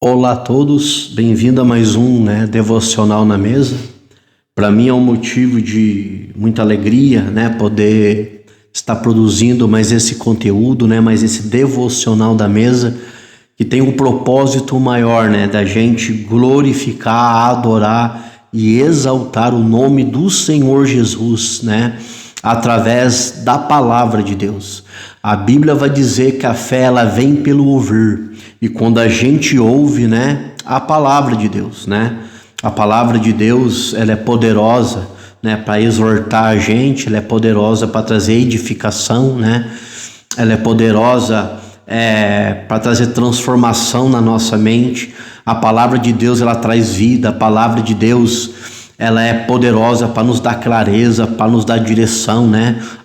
Olá a todos, bem-vindo a mais um Devocional na Mesa. Para mim é um motivo de muita alegria poder estar produzindo mais esse conteúdo, mais esse Devocional da Mesa, que tem um propósito maior da gente glorificar, adorar e exaltar o nome do Senhor Jesus, através da palavra de Deus. A Bíblia vai dizer que a fé ela vem pelo ouvir, e quando a gente ouve a palavra de Deus, a palavra de Deus ela é poderosa para exortar a gente, ela é poderosa para trazer edificação, ela é poderosa para trazer transformação na nossa mente. A palavra de Deus ela traz vida, a palavra de Deus ela é poderosa para nos dar clareza, para nos dar direção,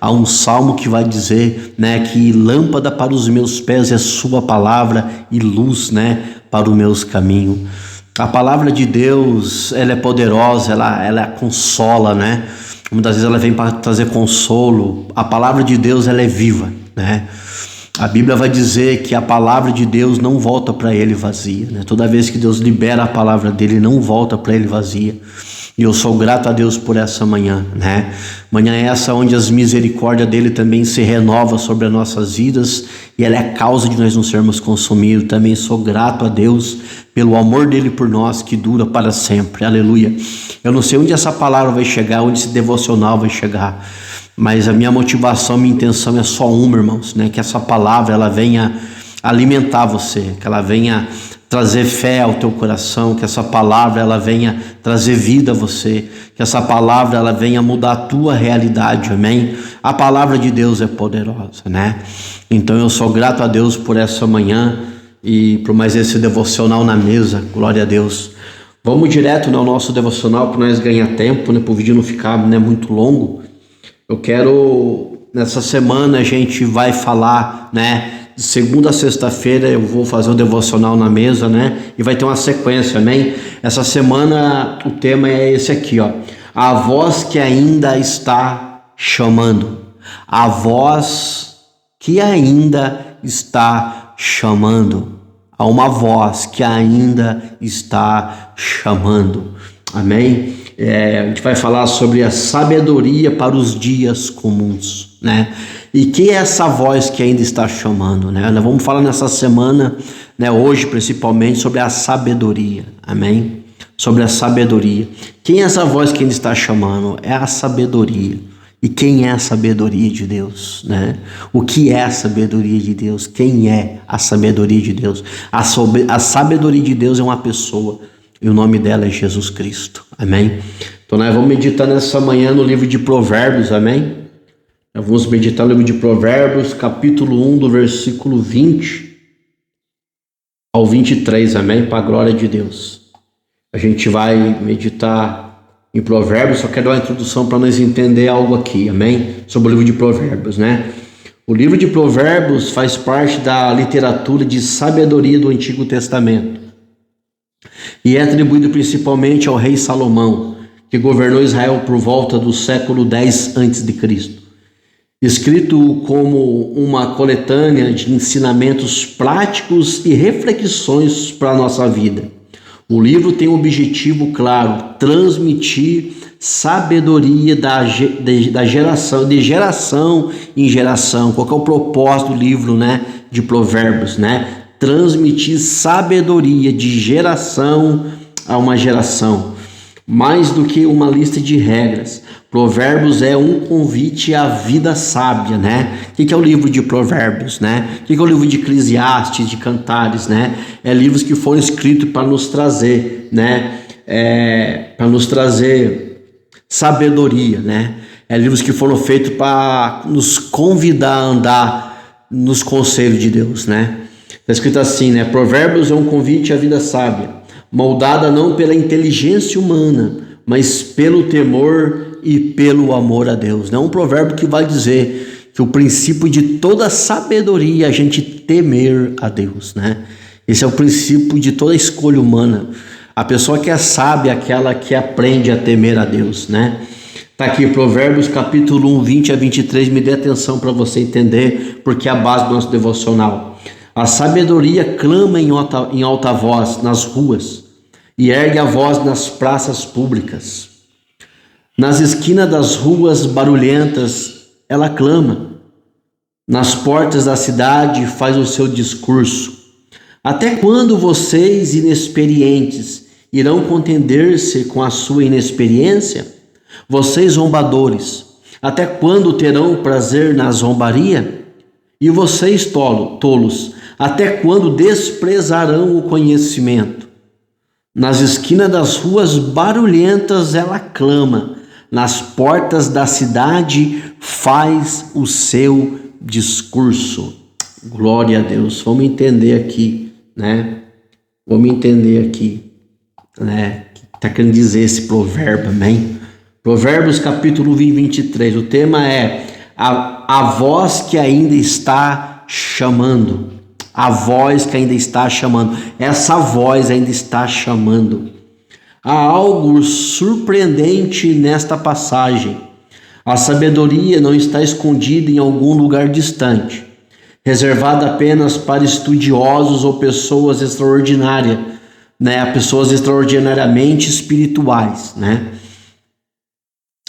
Há um salmo que vai dizer, que lâmpada para os meus pés é sua palavra e luz, para os meus caminhos. A palavra de Deus, ela é poderosa, ela consola, Muitas vezes ela vem para trazer consolo. A palavra de Deus, ela é viva, A Bíblia vai dizer que a palavra de Deus não volta para ele vazia, Toda vez que Deus libera a palavra dele, não volta para ele vazia. E eu sou grato a Deus por essa manhã, Manhã é essa onde as misericórdias dele também se renovam sobre as nossas vidas, e ela é a causa de nós não sermos consumidos. Também sou grato a Deus pelo amor dele por nós, que dura para sempre, aleluia. Eu não sei onde essa palavra vai chegar, onde esse devocional vai chegar, mas a minha motivação, minha intenção é só uma, irmãos, que essa palavra ela venha alimentar você, que ela venha trazer fé ao teu coração, que essa palavra ela venha trazer vida a você, que essa palavra ela venha mudar a tua realidade, amém? A palavra de Deus é poderosa, Então eu sou grato a Deus por essa manhã e por mais esse devocional na mesa, glória a Deus. Vamos direto no nosso devocional para nós ganhar tempo, para o vídeo não ficar muito longo. Eu quero, nessa semana a gente vai falar, de segunda a sexta-feira eu vou fazer um devocional na mesa, e vai ter uma sequência, amém? Essa semana o tema é esse aqui, a voz que ainda está chamando, a voz que ainda está chamando, há uma voz que ainda está chamando, amém? A gente vai falar sobre a sabedoria para os dias comuns, E que é essa voz que ainda está chamando, Nós vamos falar nessa semana, hoje principalmente, sobre a sabedoria, amém? Sobre a sabedoria. Quem é essa voz que ainda está chamando? É a sabedoria. E quem é a sabedoria de Deus, O que é a sabedoria de Deus? Quem é a sabedoria de Deus? A sabedoria de Deus é uma pessoa, e o nome dela é Jesus Cristo, amém? Então nós vamos meditar nessa manhã no livro de Provérbios, amém? Nós vamos meditar no livro de Provérbios, capítulo 1, do versículo 20 ao 23, amém? Para a glória de Deus. A gente vai meditar em Provérbios, só quero dar uma introdução para nós entender algo aqui, amém? Sobre o livro de Provérbios, O livro de Provérbios faz parte da literatura de sabedoria do Antigo Testamento e é atribuído principalmente ao rei Salomão, que governou Israel por volta do século 10 a.C. Escrito como uma coletânea de ensinamentos práticos e reflexões para a nossa vida. O livro tem um objetivo claro: transmitir sabedoria da geração, de geração em geração. Qual que é o propósito do livro, de Provérbios, Transmitir sabedoria de geração a uma geração. Mais do que uma lista de regras, Provérbios é um convite à vida sábia, O que é o livro de Provérbios, O que é o livro de Eclesiastes, de Cantares, É livros que foram escritos para nos trazer, para nos trazer sabedoria, É livros que foram feitos para nos convidar a andar nos conselhos de Deus, Está escrito assim, Provérbios é um convite à vida sábia, moldada não pela inteligência humana, mas pelo temor e pelo amor a Deus. É um provérbio que vai dizer que o princípio de toda sabedoria é a gente temer a Deus, Esse é o princípio de toda escolha humana. A pessoa que é sábia é aquela que aprende a temer a Deus, Está aqui Provérbios capítulo 1, 20 a 23, me dê atenção para você entender, porque é a base do nosso devocional. A sabedoria clama em alta voz nas ruas e ergue a voz nas praças públicas. Nas esquinas das ruas barulhentas, ela clama. Nas portas da cidade faz o seu discurso. Até quando vocês, inexperientes, irão contender-se com a sua inexperiência? Vocês, zombadores, até quando terão prazer na zombaria? E vocês, tolos, até quando desprezarão o conhecimento? Nas esquinas das ruas barulhentas ela clama, nas portas da cidade faz o seu discurso. Glória a Deus. Vamos entender aqui, né? Vamos entender aqui, né? O que está querendo dizer esse provérbio, amém? Provérbios capítulo 23, o tema é a voz que ainda está chamando. A voz que ainda está chamando. Essa voz ainda está chamando. Há algo surpreendente nesta passagem. A sabedoria não está escondida em algum lugar distante, reservada apenas para estudiosos ou pessoas extraordinárias, né? Pessoas extraordinariamente espirituais, né?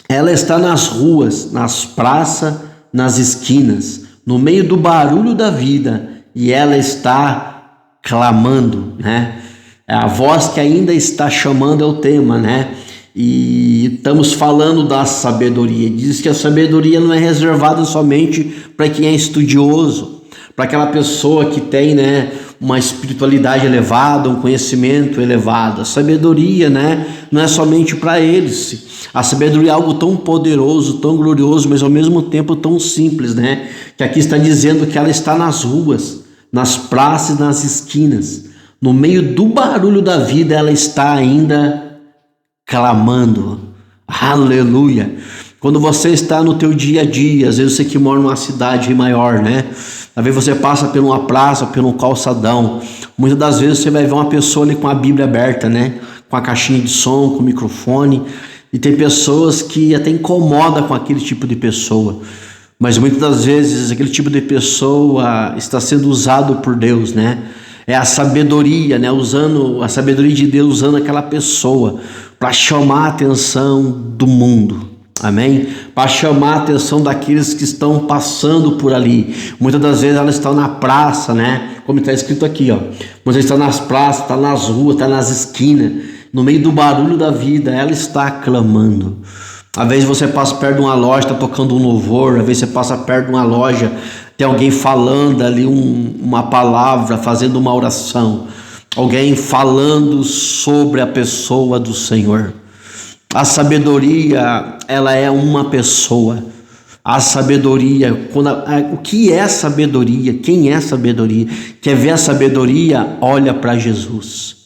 Ela está nas ruas, nas praças, nas esquinas, no meio do barulho da vida, e ela está clamando, né? A voz que ainda está chamando é o tema, né? E estamos falando da sabedoria. Diz que a sabedoria não é reservada somente para quem é estudioso, para aquela pessoa que tem, né, uma espiritualidade elevada, um conhecimento elevado. A sabedoria, né, não é somente para eles. A sabedoria é algo tão poderoso, tão glorioso, mas ao mesmo tempo tão simples, né? Que aqui está dizendo que ela está nas ruas, nas praças, nas esquinas. No meio do barulho da vida, ela está ainda clamando. Aleluia! Quando você está no teu dia a dia, às vezes você que mora numa cidade maior, né? Às vezes você passa por uma praça, por um calçadão. Muitas das vezes você vai ver uma pessoa ali com a Bíblia aberta, né? Com a caixinha de som, com o microfone. E tem pessoas que até incomoda com aquele tipo de pessoa. Mas muitas das vezes aquele tipo de pessoa está sendo usado por Deus, né? É a sabedoria, né? Usando a sabedoria de Deus, usando aquela pessoa para chamar a atenção do mundo. Amém? Para chamar a atenção daqueles que estão passando por ali. Muitas das vezes elas estão na praça, né? Como está escrito aqui, ó. Muitas vezes estão nas praças, está nas ruas, está nas esquinas. No meio do barulho da vida, ela está clamando. Às vezes você passa perto de uma loja, está tocando um louvor. Às vezes você passa perto de uma loja, tem alguém falando ali uma palavra, fazendo uma oração. Alguém falando sobre a pessoa do Senhor. A sabedoria, ela é uma pessoa. A sabedoria, o que é sabedoria? Quem é sabedoria? Quer ver a sabedoria? Olha para Jesus.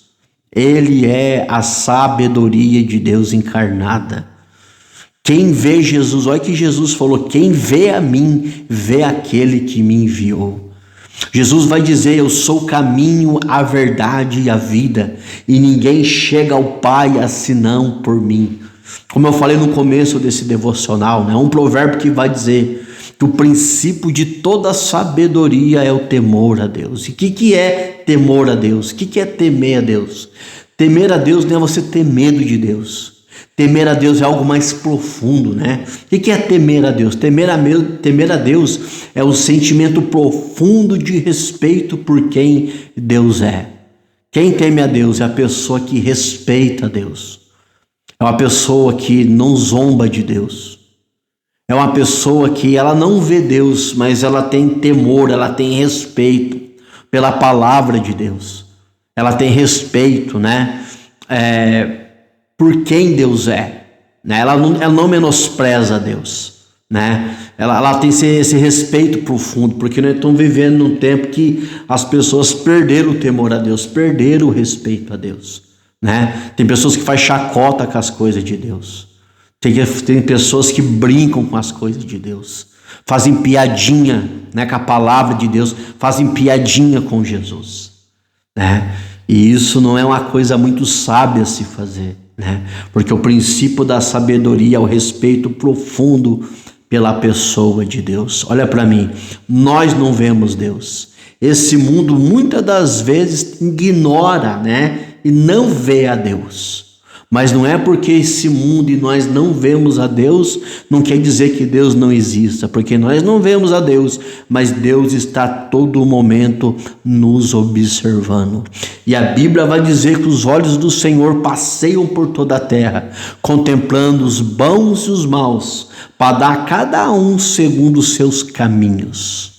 Ele é a sabedoria de Deus encarnada. Quem vê Jesus, olha que Jesus falou, quem vê a mim, vê aquele que me enviou. Jesus vai dizer, eu sou o caminho, a verdade e a vida, e ninguém chega ao Pai senão por mim. Como eu falei no começo desse devocional, né? Um provérbio que vai dizer que o princípio de toda sabedoria é o temor a Deus. E o que é temor a Deus? O que é temer a Deus? Temer a Deus não é você ter medo de Deus. Temer a Deus é algo mais profundo, né? O que é temer a Deus? Temer a Deus é o sentimento profundo de respeito por quem Deus é. Quem teme a Deus é a pessoa que respeita a Deus. É uma pessoa que não zomba de Deus. É uma pessoa que ela não vê Deus, mas ela tem temor, ela tem respeito pela palavra de Deus. Ela tem respeito, né? Por quem Deus é, né? Ela não menospreza Deus, né? Ela tem esse respeito profundo, porque nós estamos vivendo num tempo que as pessoas perderam o temor a Deus, perderam o respeito a Deus, né? Tem pessoas que fazem chacota com as coisas de Deus, tem pessoas que brincam com as coisas de Deus, fazem piadinha, né, com a palavra de Deus, fazem piadinha com Jesus, né? E isso não é uma coisa muito sábia a se fazer, né? Porque o princípio da sabedoria é o respeito profundo pela pessoa de Deus. Olha para mim, nós não vemos Deus. Esse mundo muitas das vezes ignora, né, e não vê a Deus. Mas não é porque esse mundo e nós não vemos a Deus, não quer dizer que Deus não exista, porque nós não vemos a Deus, mas Deus está a todo momento nos observando. E a Bíblia vai dizer que os olhos do Senhor passeiam por toda a terra, contemplando os bons e os maus, para dar a cada um segundo os seus caminhos.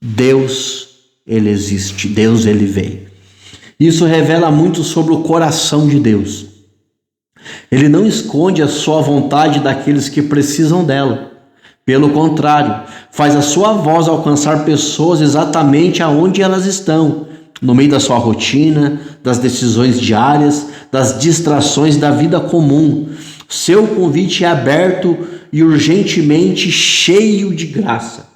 Deus, ele existe, Deus, ele veio. Isso revela muito sobre o coração de Deus. Ele não esconde a sua vontade daqueles que precisam dela. Pelo contrário, faz a sua voz alcançar pessoas exatamente aonde elas estão, no meio da sua rotina, das decisões diárias, das distrações da vida comum. Seu convite é aberto e urgentemente cheio de graça.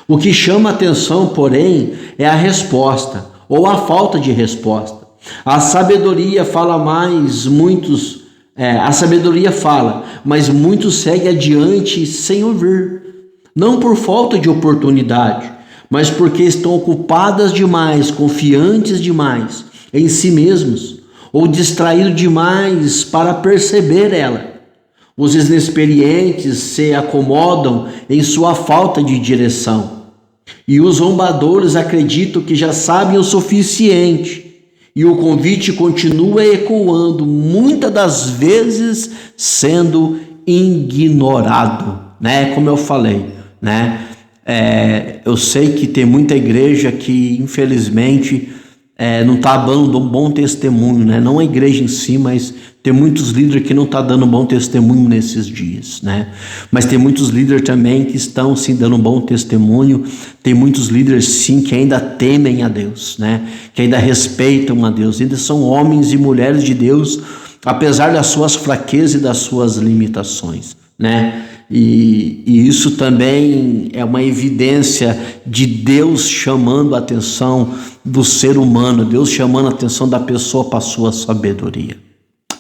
O que chama atenção, porém, é a resposta, ou a falta de resposta. A sabedoria fala, mas muitos seguem adiante sem ouvir. Não por falta de oportunidade, mas porque estão ocupadas demais, confiantes demais em si mesmos, ou distraídos demais para perceber ela. Os inexperientes se acomodam em sua falta de direção. E os zombadores acreditam que já sabem o suficiente. E o convite continua ecoando, muitas das vezes sendo ignorado, né? Como eu falei, né? Eu sei que tem muita igreja que, infelizmente, não está dando um bom testemunho, né? Não a igreja em si, mas tem muitos líderes que não estão dando um bom testemunho nesses dias, né? Mas tem muitos líderes também que estão sim dando um bom testemunho. Tem muitos líderes sim que ainda temem a Deus, né? Que ainda respeitam a Deus, ainda são homens e mulheres de Deus, apesar das suas fraquezas e das suas limitações, né? E isso também é uma evidência de Deus chamando a atenção do ser humano, Deus chamando a atenção da pessoa para a sua sabedoria.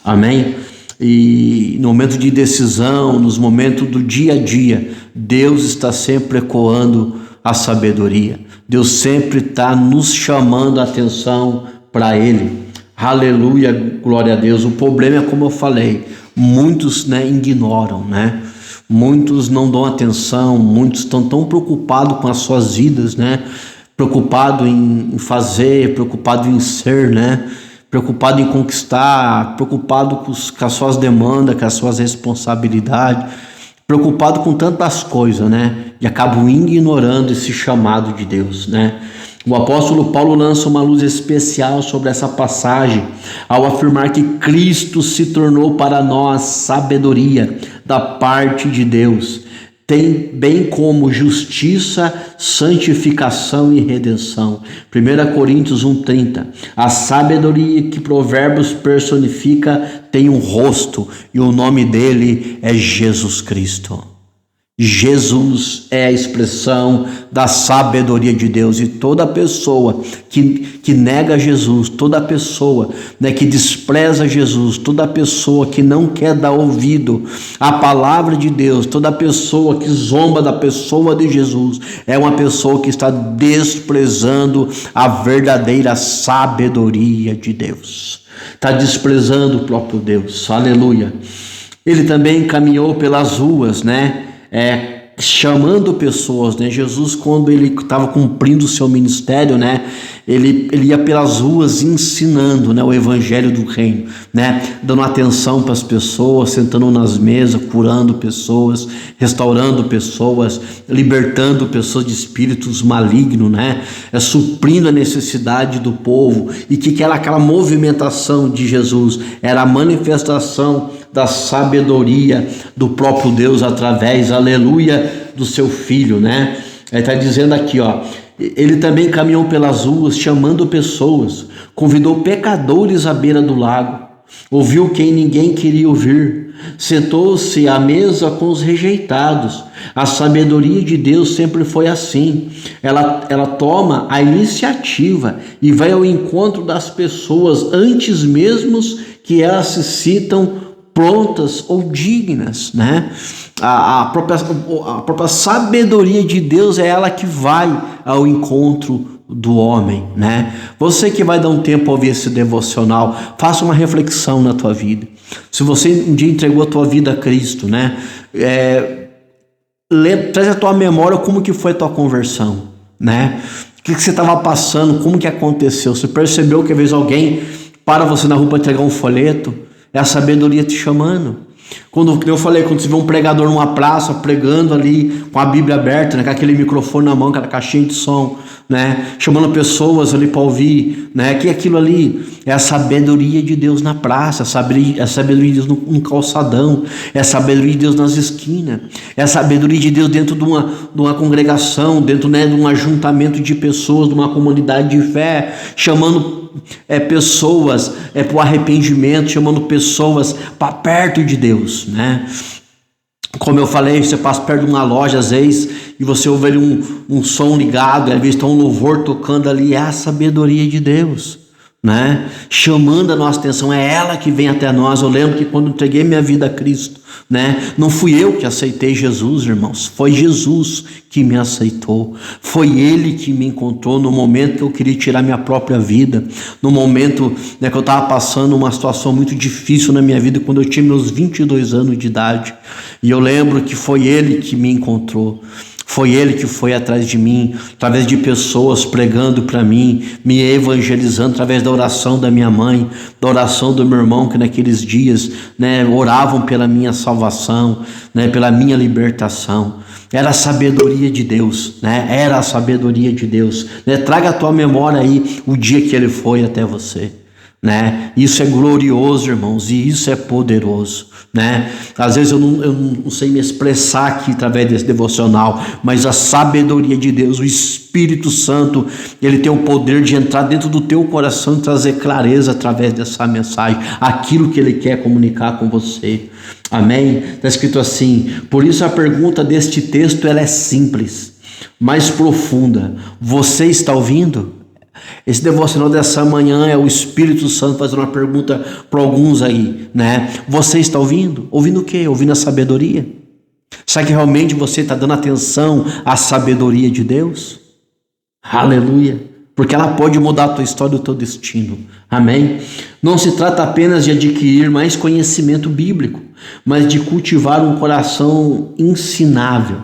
Amém? E no momento de decisão, nos momentos do dia a dia, Deus está sempre ecoando a sabedoria. Deus sempre está nos chamando a atenção para Ele. Aleluia, glória a Deus. O problema é, como eu falei, muitos, né, ignoram, né? Muitos não dão atenção, muitos estão tão preocupados com as suas vidas, né? Preocupado em fazer, preocupado em ser, né? Preocupado em conquistar, preocupado com as suas demandas, com as suas responsabilidades, preocupado com tantas coisas, né? E acabam ignorando esse chamado de Deus, né? O apóstolo Paulo lança uma luz especial sobre essa passagem ao afirmar que Cristo se tornou para nós sabedoria da parte de Deus, bem como justiça, santificação e redenção. 1 Coríntios 1,30. A sabedoria que Provérbios personifica tem um rosto e o nome dele é Jesus Cristo. Jesus é a expressão da sabedoria de Deus, e toda pessoa que nega Jesus, toda pessoa, né, que despreza Jesus, toda pessoa que não quer dar ouvido à palavra de Deus, toda pessoa que zomba da pessoa de Jesus, é uma pessoa que está desprezando a verdadeira sabedoria de Deus, está desprezando o próprio Deus. Aleluia. Ele também caminhou pelas ruas, né? Chamando pessoas, né? Jesus, quando ele estava cumprindo o seu ministério, né? Ele ia pelas ruas ensinando, né, o evangelho do reino, né? Dando atenção para as pessoas, sentando nas mesas, curando pessoas, restaurando pessoas, libertando pessoas de espíritos malignos, né? Suprindo a necessidade do povo. E que era aquela movimentação de Jesus? Era a manifestação da sabedoria do próprio Deus através, aleluia, do seu Filho, né? Ele está dizendo aqui, ó, ele também caminhou pelas ruas chamando pessoas, convidou pecadores à beira do lago, ouviu quem ninguém queria ouvir, sentou-se à mesa com os rejeitados. A sabedoria de Deus sempre foi assim. Ela toma a iniciativa e vai ao encontro das pessoas antes mesmo que elas se sintam prontas ou dignas, né? A própria sabedoria de Deus é ela que vai ao encontro do homem, né? Você que vai dar um tempo a ouvir esse devocional, faça uma reflexão na tua vida. Se você um dia entregou a tua vida a Cristo, né? Traz a tua memória como que foi a tua conversão, né? O que você estava passando, como que aconteceu? Você percebeu que às vezes alguém para você na rua para entregar um folheto? É a sabedoria te chamando. Quando eu falei, quando você vê um pregador numa praça pregando ali com a Bíblia aberta, né, com aquele microfone na mão, aquela caixinha de som, né, chamando pessoas ali para ouvir, né, que aquilo ali é a sabedoria de Deus na praça, é a sabedoria de Deus no calçadão, é a sabedoria de Deus nas esquinas, é a sabedoria de Deus dentro de uma congregação, dentro, né, de um ajuntamento de pessoas, de uma comunidade de fé, chamando pessoas para o arrependimento, chamando pessoas para perto de Deus, né? Como eu falei, você passa perto de uma loja às vezes e você ouve ali um som ligado, às vezes está um louvor tocando ali, é a sabedoria de Deus, né? Chamando a nossa atenção, é ela que vem até nós. Eu lembro que quando entreguei minha vida a Cristo, né, não fui eu que aceitei Jesus, irmãos, foi Jesus que me aceitou, foi Ele que me encontrou no momento que eu queria tirar minha própria vida, no momento, né, que eu estava passando uma situação muito difícil na minha vida, quando eu tinha meus 22 anos de idade, e eu lembro que foi Ele que me encontrou. Foi Ele que foi atrás de mim, através de pessoas pregando para mim, me evangelizando, através da oração da minha mãe, da oração do meu irmão, que naqueles dias, né, oravam pela minha salvação, né, pela minha libertação. Era a sabedoria de Deus, né? Era a sabedoria de Deus, né? Traga a tua memória aí o dia que Ele foi até você, né? Isso é glorioso, irmãos, e isso é poderoso, né? Às vezes eu não sei me expressar aqui através desse devocional, mas a sabedoria de Deus, o Espírito Santo, Ele tem o poder de entrar dentro do teu coração e trazer clareza através dessa mensagem, aquilo que Ele quer comunicar com você. Amém? Está escrito assim: por isso a pergunta deste texto ela é simples, mas profunda. Você está ouvindo? Esse devocional dessa manhã é o Espírito Santo fazendo uma pergunta para alguns aí, né? Você está ouvindo? Ouvindo o quê? Ouvindo a sabedoria? Será que realmente você está dando atenção à sabedoria de Deus? Aleluia! Porque ela pode mudar a tua história e o teu destino. Amém? Não se trata apenas de adquirir mais conhecimento bíblico, mas de cultivar um coração ensinável,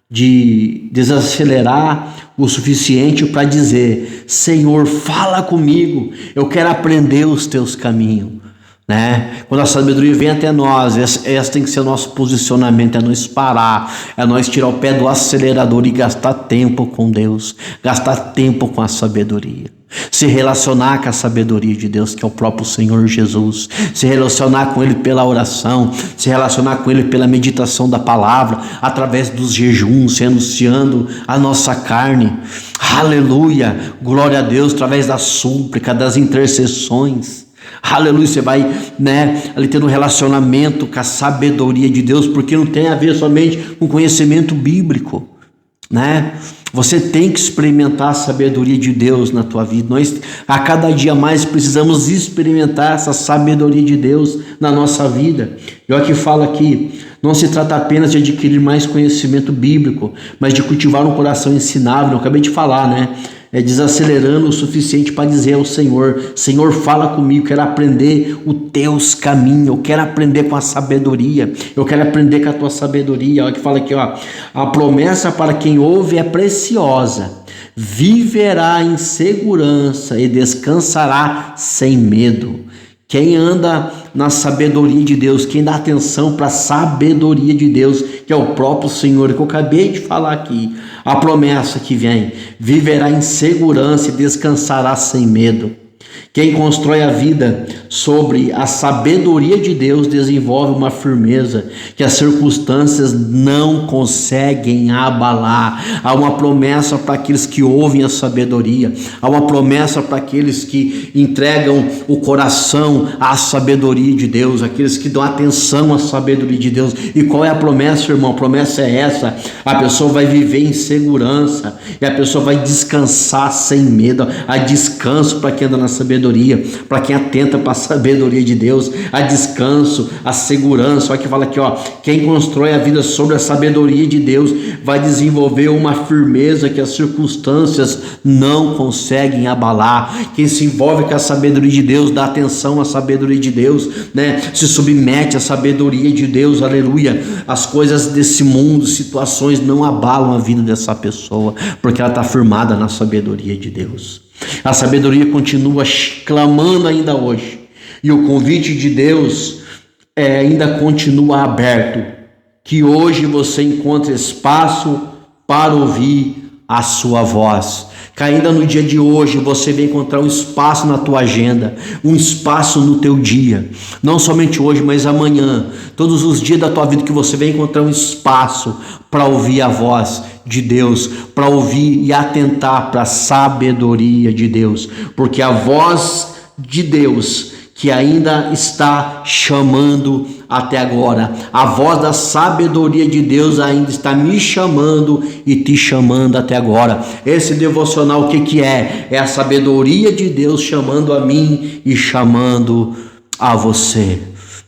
de desacelerar o suficiente para dizer: Senhor, fala comigo, eu quero aprender os teus caminhos, né? Quando a sabedoria vem até nós, esse tem que ser o nosso posicionamento, é nós parar, é nós tirar o pé do acelerador e gastar tempo com Deus, gastar tempo com a sabedoria, se relacionar com a sabedoria de Deus, que é o próprio Senhor Jesus, se relacionar com Ele pela oração, se relacionar com Ele pela meditação da palavra, através dos jejuns, renunciando a nossa carne, aleluia, glória a Deus, através da súplica, das intercessões, aleluia. Você vai, né, ali tendo um relacionamento com a sabedoria de Deus, porque não tem a ver somente com conhecimento bíblico, né? Você tem que experimentar a sabedoria de Deus na tua vida. Nós a cada dia mais precisamos experimentar essa sabedoria de Deus na nossa vida. E olha que fala aqui: não se trata apenas de adquirir mais conhecimento bíblico, mas de cultivar um coração ensinável. Eu acabei de falar, né? Desacelerando o suficiente para dizer ao Senhor: Senhor, fala comigo, quero aprender os teus caminhos, eu quero aprender com a sabedoria, eu quero aprender com a tua sabedoria. Olha que fala aqui, ó: a promessa para quem ouve é preciosa, viverá em segurança e descansará sem medo. Quem anda na sabedoria de Deus, quem dá atenção para a sabedoria de Deus, que é o próprio Senhor, que eu acabei de falar aqui, a promessa que vem: viverá em segurança e descansará sem medo. Quem constrói a vida sobre a sabedoria de Deus desenvolve uma firmeza que as circunstâncias não conseguem abalar. Há uma promessa para aqueles que ouvem a sabedoria, há uma promessa para aqueles que entregam o coração à sabedoria de Deus, aqueles que dão atenção à sabedoria de Deus. E qual é a promessa, irmão? A promessa é essa: a pessoa vai viver em segurança e a pessoa vai descansar sem medo. Há descanso para quem anda na sabedoria sabedoria. Para quem atenta para a sabedoria de Deus, a descanso, a segurança. Olha que fala aqui, ó, quem constrói a vida sobre a sabedoria de Deus vai desenvolver uma firmeza que as circunstâncias não conseguem abalar. Quem se envolve com a sabedoria de Deus, dá atenção à sabedoria de Deus, né? Se submete à sabedoria de Deus, aleluia. As coisas desse mundo, situações não abalam a vida dessa pessoa, porque ela está firmada na sabedoria de Deus. A sabedoria continua clamando ainda hoje, e o convite de Deus ainda continua aberto, que hoje você encontre espaço para ouvir a sua voz. Que ainda no dia de hoje você vai encontrar um espaço na tua agenda, um espaço no teu dia, não somente hoje, mas amanhã, todos os dias da tua vida, que você vai encontrar um espaço para ouvir a voz de Deus, para ouvir e atentar para a sabedoria de Deus, porque a voz de Deus que ainda está chamando até agora, a voz da sabedoria de Deus ainda está me chamando e te chamando até agora. Esse devocional, o que é? É a sabedoria de Deus chamando a mim e chamando a você.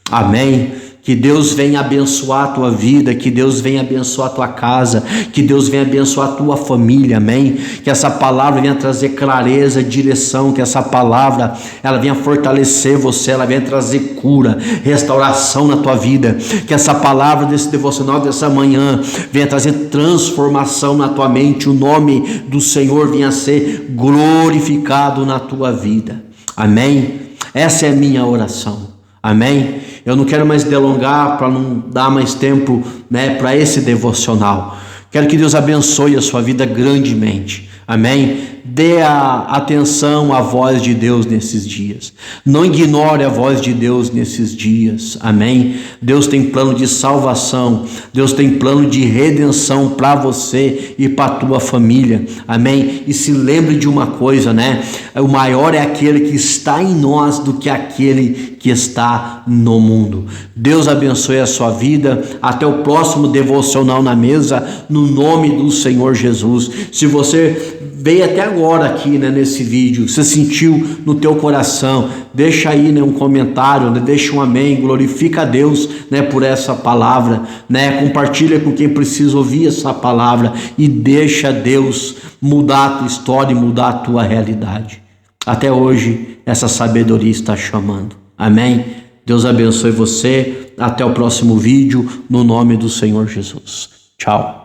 Amém? Que Deus venha abençoar a tua vida, que Deus venha abençoar a tua casa, que Deus venha abençoar a tua família, amém? Que essa palavra venha trazer clareza, direção, que essa palavra ela venha fortalecer você, ela venha trazer cura, restauração na tua vida, que essa palavra desse devocional dessa manhã venha trazer transformação na tua mente, o nome do Senhor venha ser glorificado na tua vida, amém? Essa é a minha oração, amém? Eu não quero mais delongar para não dar mais tempo, né, para esse devocional. Quero que Deus abençoe a sua vida grandemente. Amém? Dê a atenção à voz de Deus nesses dias. Não ignore a voz de Deus nesses dias. Amém? Deus tem plano de salvação. Deus tem plano de redenção para você e para a tua família. Amém? E se lembre de uma coisa, né? O maior é aquele que está em nós do que aquele que está no mundo. Deus abençoe a sua vida. Até o próximo devocional na mesa, no nome do Senhor Jesus. Se você veio até agora aqui, né, nesse vídeo, você sentiu no teu coração, deixa aí, né, um comentário, né, deixa um amém, glorifica a Deus, né, por essa palavra, né, compartilha com quem precisa ouvir essa palavra e deixa Deus mudar a tua história e mudar a tua realidade. Até hoje essa sabedoria está chamando, amém? Deus abençoe você, até o próximo vídeo, no nome do Senhor Jesus. Tchau.